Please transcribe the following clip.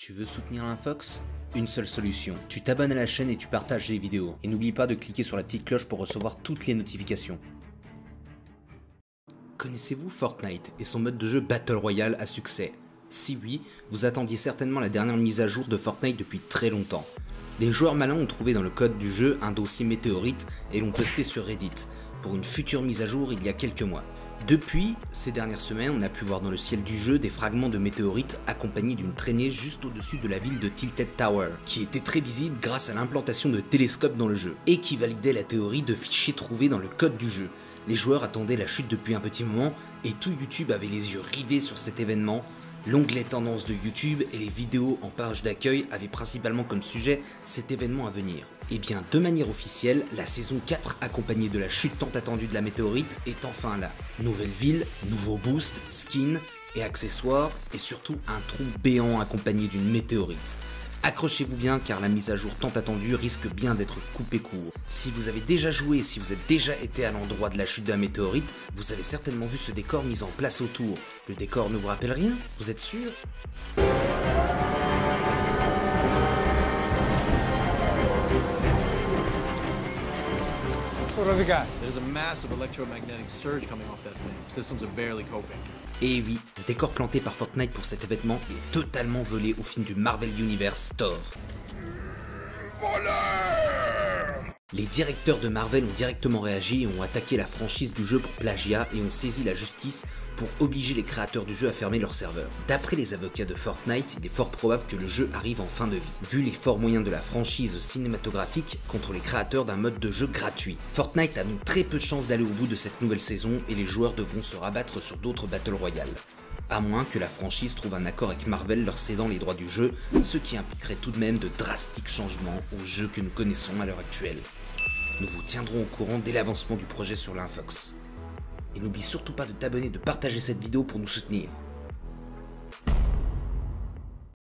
Tu veux soutenir l'Infox? Une seule solution, tu t'abonnes à la chaîne et tu partages les vidéos. Et n'oublie pas de cliquer sur la petite cloche pour recevoir toutes les notifications. Connaissez-vous Fortnite et son mode de jeu Battle Royale à succès? Si oui, vous attendiez certainement la dernière mise à jour de Fortnite depuis très longtemps. Les joueurs malins ont trouvé dans le code du jeu un dossier météorite et l'ont posté sur Reddit, pour une future mise à jour il y a quelques mois. Depuis, ces dernières semaines, on a pu voir dans le ciel du jeu des fragments de météorites accompagnés d'une traînée juste au-dessus de la ville de Tilted Tower, qui était très visible grâce à l'implantation de télescopes dans le jeu, et qui validait la théorie de fichiers trouvés dans le code du jeu. Les joueurs attendaient la chute depuis un petit moment, et tout YouTube avait les yeux rivés sur cet événement. L'onglet tendance de YouTube et les vidéos en page d'accueil avaient principalement comme sujet cet événement à venir. Et bien de manière officielle, la saison 4 accompagnée de la chute tant attendue de la météorite est enfin là. Nouvelle ville, nouveaux boosts, skins et accessoires et surtout un trou béant accompagné d'une météorite. Accrochez-vous bien car la mise à jour tant attendue risque bien d'être coupée court. Si vous avez déjà joué, si vous êtes déjà été à l'endroit de la chute de la météorite, vous avez certainement vu ce décor mis en place autour. Le décor ne vous rappelle rien? Vous êtes sûr? What have we got? There's a massive electromagnetic surge coming off that thing. Systems are barely coping. Et oui, le décor planté par Fortnite pour cet événement est totalement volé au film du Marvel Universe Thor. Les directeurs de Marvel ont directement réagi et ont attaqué la franchise du jeu pour plagiat et ont saisi la justice pour obliger les créateurs du jeu à fermer leur serveur. D'après les avocats de Fortnite, il est fort probable que le jeu arrive en fin de vie, vu les forts moyens de la franchise cinématographique contre les créateurs d'un mode de jeu gratuit. Fortnite a donc très peu de chances d'aller au bout de cette nouvelle saison et les joueurs devront se rabattre sur d'autres Battle Royale. À moins que la franchise trouve un accord avec Marvel leur cédant les droits du jeu, ce qui impliquerait tout de même de drastiques changements au jeu que nous connaissons à l'heure actuelle. Nous vous tiendrons au courant dès l'avancement du projet sur l'Infox. Et n'oublie surtout pas de t'abonner et de partager cette vidéo pour nous soutenir.